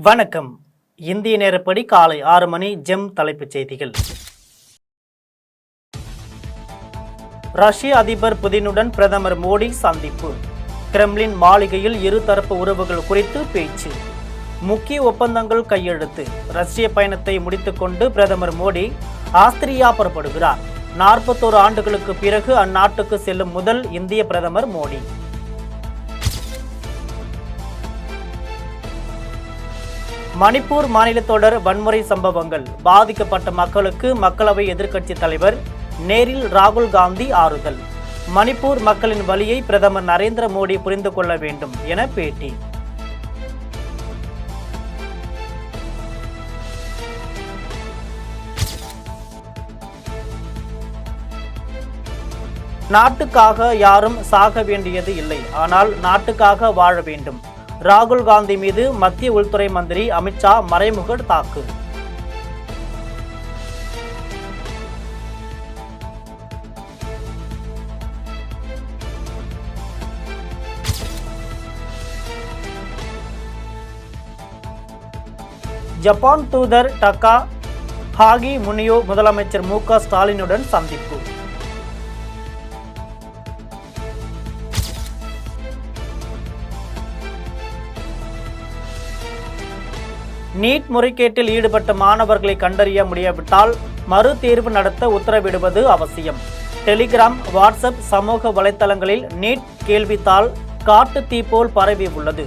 வணக்கம். இந்திய நேரப்படி காலை 6 மணி. ஜெம் தலைப்புச் செய்திகள். ரஷ்ய அதிபர் புதினுடன் பிரதமர் மோடி சந்திப்பு. கிரெம்ளின் மாளிகையில் இருதரப்பு உறவுகள் குறித்து பேச்சு. முக்கிய ஒப்பந்தங்கள் கையெழுத்து. ரஷ்ய பயணத்தை முடித்துக்கொண்டு பிரதமர் மோடி ஆஸ்திரியா புறப்படுகிறார். 41 ஆண்டுகளுக்கு பிறகு அந்நாட்டுக்கு செல்லும் முதல் இந்திய பிரதமர் மோடி. மணிப்பூர் மாநில தொடர் வன்முறை சம்பவங்கள். பாதிக்கப்பட்ட மக்களுக்கு மக்களவை எதிர்க்கட்சி தலைவர் நேரில் ராகுல் காந்தி ஆறுதல். மணிப்பூர் மக்களின் வலியை பிரதமர் நரேந்திர மோடி புரிந்து கொள்ள வேண்டும் என பேட்டி. நாட்டுக்காக யாரும் சாக வேண்டியது இல்லை, ஆனால் நாட்டுக்காக வாழ வேண்டும். ராகுல் காந்தி மீது மத்திய உள்துறை மந்திரி அமித்ஷா மறைமுக தாக்கு. ஜப்பான் தூதர் டக்கா ஹாகி முனியோ முதலமைச்சர் மு.க. ஸ்டாலினுடன் சந்திப்பு. நீட் முறைகேட்டில் ஈடுபட்ட மாணவர்களை கண்டறிய முடியாவிட்டால் மறு தேர்வு நடத்த உத்தரவிடுவது அவசியம். டெலிகிராம், வாட்ஸ்அப் சமூக வலைத்தளங்களில் நீட் கேள்வித்தாள் காட்டு தீ போல் பரவி உள்ளது.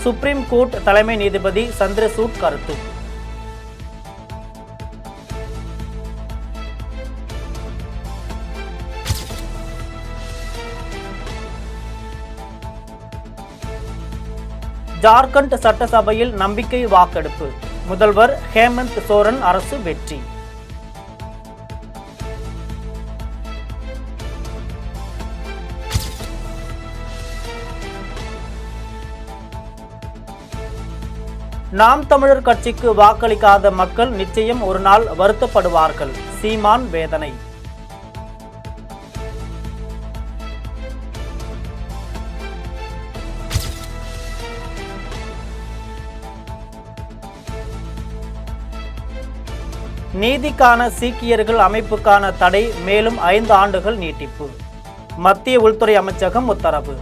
சுப்ரீம் கோர்ட் தலைமை நீதிபதி சந்திரசூட் கருத்து. ஜார்க்கண்ட் சட்டசபையில் நம்பிக்கை வாக்கெடுப்பு. முதல்வர் ஹேமந்த் சோரன் அரசு வெற்றி. நாம் தமிழர் கட்சிக்கு வாக்களிக்காத மக்கள் நிச்சயம் ஒரு நாள் வருத்தப்படுவார்கள். சீமான் வேதனை. நீதிக்கான சீக்கியர்கள் அமைப்புக்கான தடை மேலும் 5 ஆண்டுகள் நீட்டிப்பு. மத்திய உள்துறை அமைச்சகம் உத்தரவு.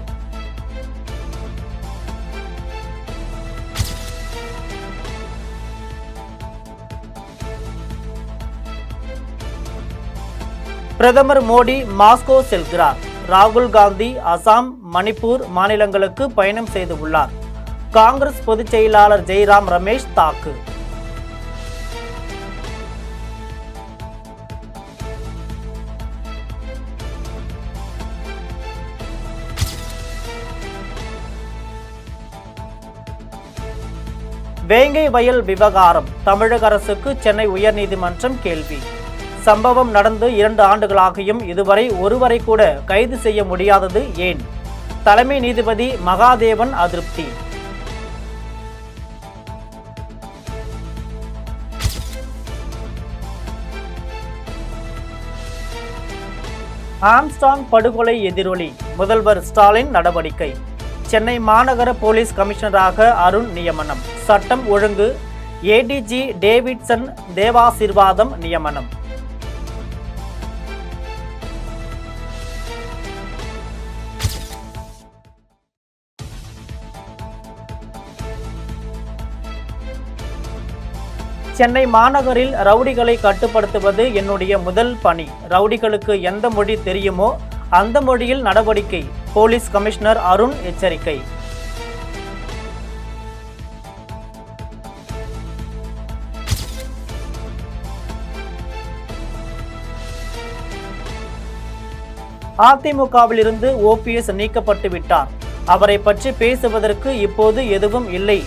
பிரதமர் மோடி மாஸ்கோ செல்கிறார். ராகுல் காந்தி அசாம், மணிப்பூர் மாநிலங்களுக்கு பயணம் செய்து உள்ளார். காங்கிரஸ் பொதுச் செயலாளர் ஜெய்ராம் ரமேஷ் தாக்கு. வேங்கை வயல் விவகாரம். தமிழக அரசுக்கு சென்னை உயர்நீதிமன்றம் கேள்வி. சம்பவம் நடந்து 2 ஆண்டுகளாகியும் இதுவரை ஒருவரை கூட கைது செய்ய முடியாதது ஏன்? தலைமை நீதிபதி மகாதேவன் அதிருப்தி. ஆம்ஸ்ட்ராங் படுகொலை எதிரொலி. முதல்வர் ஸ்டாலின் நடவடிக்கை. சென்னை மாநகர போலீஸ் கமிஷனராக அருண் நியமனம். சட்டம் ஒழுங்கு ஏடிஜி டேவிட்சன் தேவாசீர்வாதம் நியமனம். சென்னை மாநகரில் ரவுடிகளை கட்டுப்படுத்துவது என்னுடைய முதல் பணி. ரவுடிகளுக்கு எந்த மொழி தெரியுமோ அந்த மொழியில் நடவடிக்கை. போலீஸ் கமிஷனர் அருண் எச்சரிக்கை. அதிமுகவில் இருந்து ஓபிஎஸ் நீக்கப்பட்டு விட்டார். அவரை பற்றி பேசுவதற்கு இப்போது எதுவும் இல்லை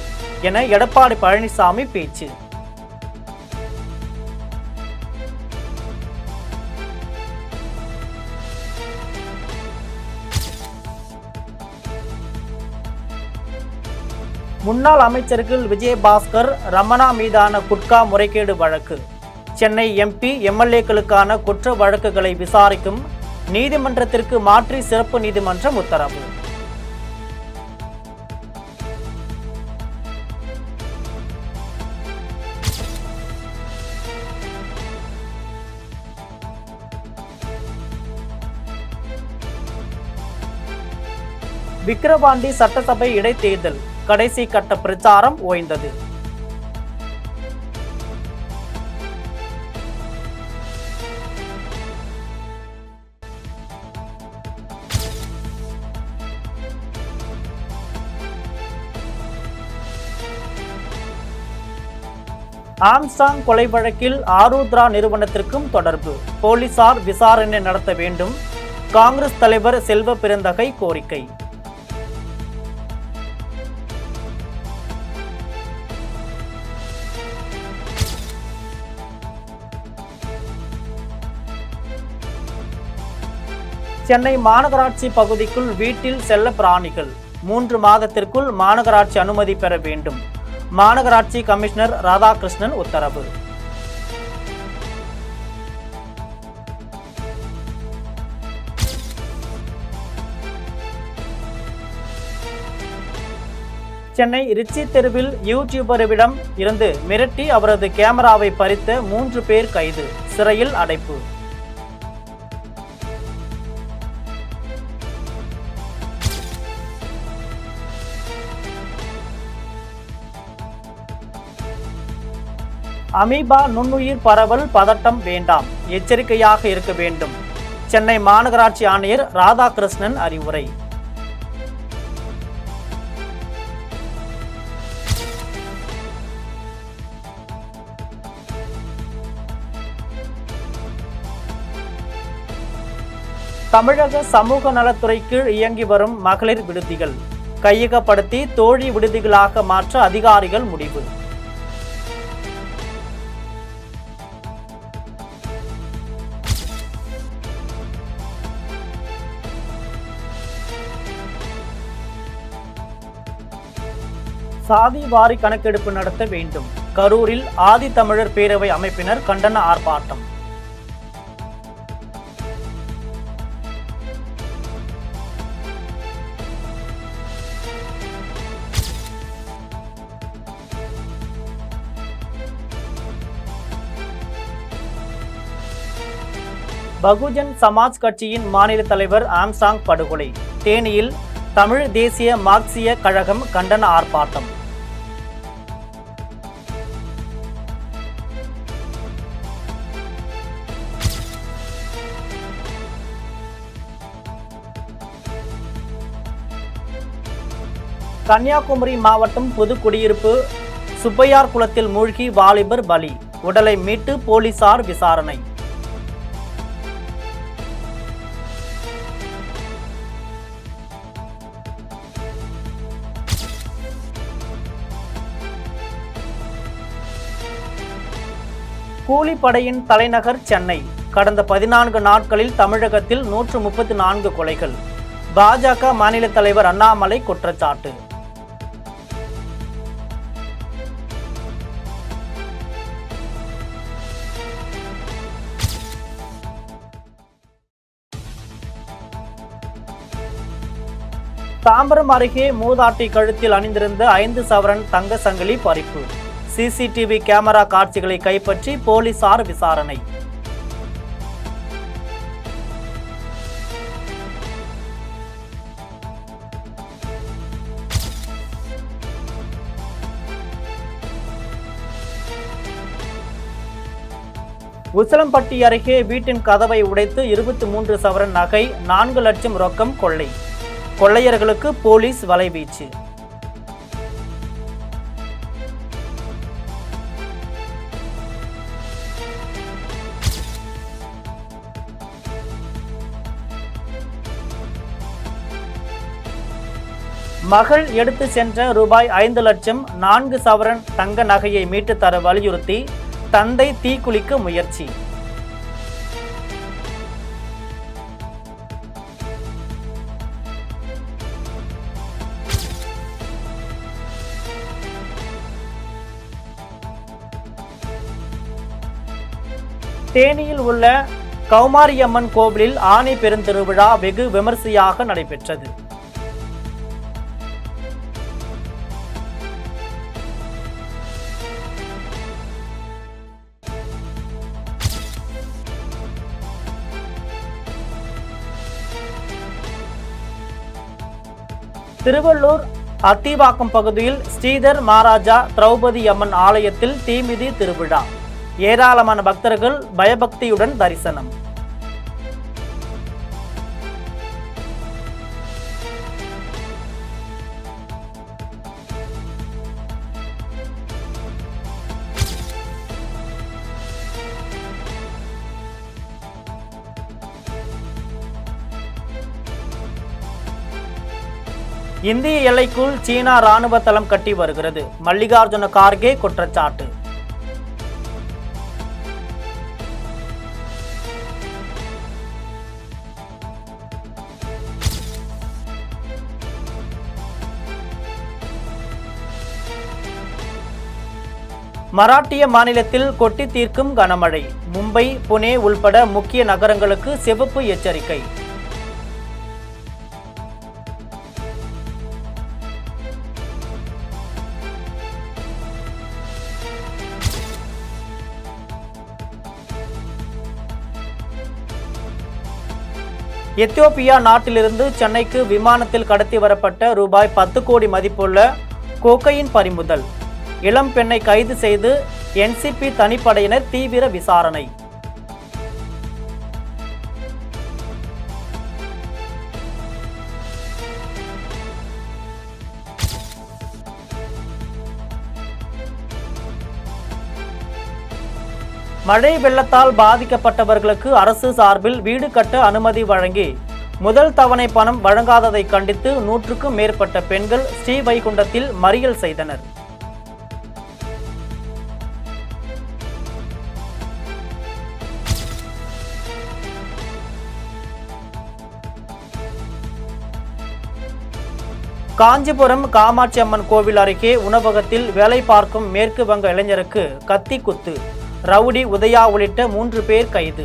என எடப்பாடி பழனிசாமி பேச்சு. முன்னாள் அமைச்சர்கள் விஜயபாஸ்கர், ரமணா மீதான குட்கா முறைகேடு வழக்கு. சென்னை எம்பி, எம்எல்ஏக்களுக்கான குற்ற வழக்குகளை விசாரிக்கும் நீதிமன்றத்திற்கு மாற்றி சிறப்பு நீதிமன்றம் உத்தரவு. விக்கிரவாண்டி சட்டசபை இடைத்தேர்தல் கடைசி கட்ட பிரச்சாரம் ஓய்ந்தது. ஆம்ஸ்ட்ராங் கொலை வழக்கில் ஆருத்ரா நிறுவனத்திற்கும் தொடர்பு, போலீசார் விசாரணை நடத்த வேண்டும். காங்கிரஸ் தலைவர் செல்வ பெருந்தகை கோரிக்கை. சென்னை மாநகராட்சி பகுதிக்குள் வீட்டில் செல்ல பிராணிகள் 3 மாதத்திற்குள் மாநகராட்சி அனுமதி பெற வேண்டும். மாநகராட்சி கமிஷனர் ராதாகிருஷ்ணன் உத்தரவு. சென்னை ரிச்சி தெருவில் யூடியூபரிடம் இருந்து மிரட்டி அவரது கேமராவை பறித்த 3 பேர் கைது, சிறையில் அடைப்பு. அமீபா நுண்ணுயிர் பரவல் பதட்டம் வேண்டாம், எச்சரிக்கையாக இருக்க வேண்டும். சென்னை மாநகராட்சி ஆணையர் ராதாகிருஷ்ணன் அறிவுரை. தமிழக சமூக நலத்துறை கீழ் இயங்கி வரும் மகளிர் விடுதிகள் கையகப்படுத்தி தோழி விடுதிகளாக மாற்ற அதிகாரிகள் முடிவு. சாதி வாரி கணக்கெடுப்பு நடத்த வேண்டும். கரூரில் ஆதி தமிழர் பேரவை அமைப்பினர் கண்டன ஆர்ப்பாட்டம். பகுஜன் சமாஜ் கட்சியின் மாநில தலைவர் ஆம்ஸ்ட்ராங் படுகொலை. தேனியில் தமிழ் தேசிய மார்க்சிய கழகம் கண்டன ஆர்ப்பாட்டம். கன்னியாகுமரி மாவட்டம் புதுக்குடியிருப்பு சுப்பையார் குளத்தில் மூழ்கி வாலிபர் பலி, உடலை மீட்டு போலீசார் விசாரணை. கூலிப்படையின் தலைநகர் சென்னை. கடந்த 14 நாட்களில் தமிழகத்தில் 134 கொலைகள். பாஜக மாநில தலைவர் அண்ணாமலை குற்றச்சாட்டு. தாம்பரம் அருகே மூதாட்டி கழுத்தில் அணிந்திருந்த 5 சவரன் தங்க சங்கிலி பறிப்பு. சிசிடிவி கேமரா காட்சிகளை கைப்பற்றி போலீசார் விசாரணை. உசிலம்பட்டி அருகே வீட்டின் கதவை உடைத்து 23 சவரன் நகை, 4 லட்சம் ரொக்கம் கொள்ளை. கொள்ளையர்களுக்கு போலீஸ் வலைவீச்சு. மகள் எடுத்து சென்ற ரூபாய் 5 லட்சம் 4 சவரன் தங்க நகையை மீட்டு தர வலியுறுத்தி தந்தை தீக்குளிக்க முயற்சி. தேனியில் உள்ள கௌமாரியம்மன் கோவிலில் ஆனை பெருந்திருவிழா வெகு விமரிசையாக நடைபெற்றது. திருவள்ளூர் அத்திவாக்கம் பகுதியில் ஸ்ரீதர் மகாராஜா திரௌபதி அம்மன் ஆலயத்தில் தீமிதி திருவிழா. ஏராளமான பக்தர்கள் பயபக்தியுடன் தரிசனம். இந்திய எல்லைக்குள் சீனா ராணுவ தளம் கட்டி வருகிறது. மல்லிகார்ஜுன கார்கே குற்றச்சாட்டு. மராட்டிய மாநிலத்தில் கொட்டி தீர்க்கும் கனமழை. மும்பை, புனே உள்பட முக்கிய நகரங்களுக்கு சிவப்பு எச்சரிக்கை. எத்தியோப்பியா நாட்டிலிருந்து சென்னைக்கு விமானத்தில் கடத்தி வரப்பட்ட ரூபாய் 10 கோடி மதிப்புள்ள கோக்கையின் பறிமுதல். இளம் பெண்ணை கைது செய்து என்சிபி தனிப்படையினர் தீவிர விசாரணை. மழை வெள்ளத்தால் பாதிக்கப்பட்டவர்களுக்கு அரசு சார்பில் வீடு கட்ட அனுமதி வழங்கி முதல் தவணை பணம் வழங்காததை கண்டித்து 100க்கும் மேற்பட்ட பெண்கள் ஸ்ரீவைகுண்டத்தில் மறியல் செய்தனர். காஞ்சிபுரம் காமாட்சி அம்மன் கோவில் அருகே உணவகத்தில் வேலை பார்க்கும் மேற்கு வங்க இளைஞருக்கு கத்தி குத்து. ரவுடி உதயா உள்ளிட்ட 3 பேர் கைது.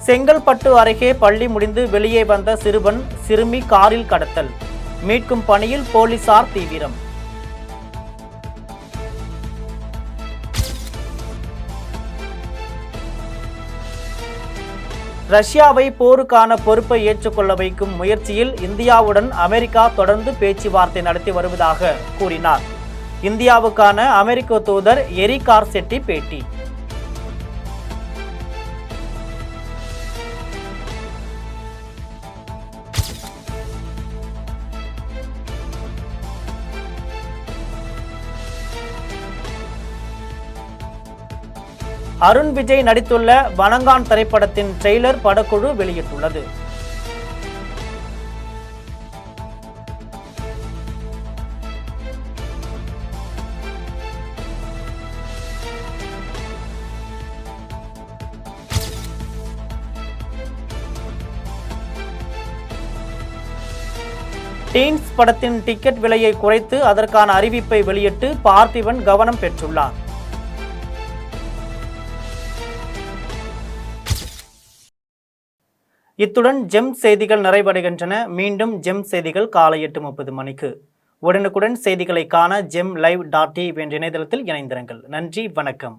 செங்கல்பட்டு அருகே பள்ளி முடிந்து வெளியே வந்த சிறுவன் சிறுமி காரில் கடத்தல். மீட்கும் பணியில் போலீசார் தீவிரம். ரஷ்யாவை போருக்கான பொறுப்பை ஏற்றுக்கொள்ள வைக்கும் முயற்சியில் இந்தியாவுடன் அமெரிக்கா தொடர்ந்து பேச்சுவார்த்தை நடத்தி வருவதாக கூறினார். இந்தியாவுக்கான அமெரிக்க தூதர் எரிக் கார்செட்டி பேட்டி. அருண் விஜய் நடித்துள்ள வணங்கான் திரைப்படத்தின் ட்ரெய்லர் படக்குழு வெளியிட்டுள்ளது. டீன்ஸ் படத்தின் டிக்கெட் விலையை குறைத்து அதற்கான அறிவிப்பை வெளியிட்டு பார்த்திபன் கவனம் பெற்றுள்ளார். இத்துடன் ஜெம் செய்திகள் நிறைவடைகின்றன. மீண்டும் ஜெம் செய்திகள் காலை 8:30 மணிக்கு. உடனுக்குடன் செய்திகளை காண GemLive.tv என்ற இணையதளத்தில் இணைந்திருங்கள். நன்றி, வணக்கம்.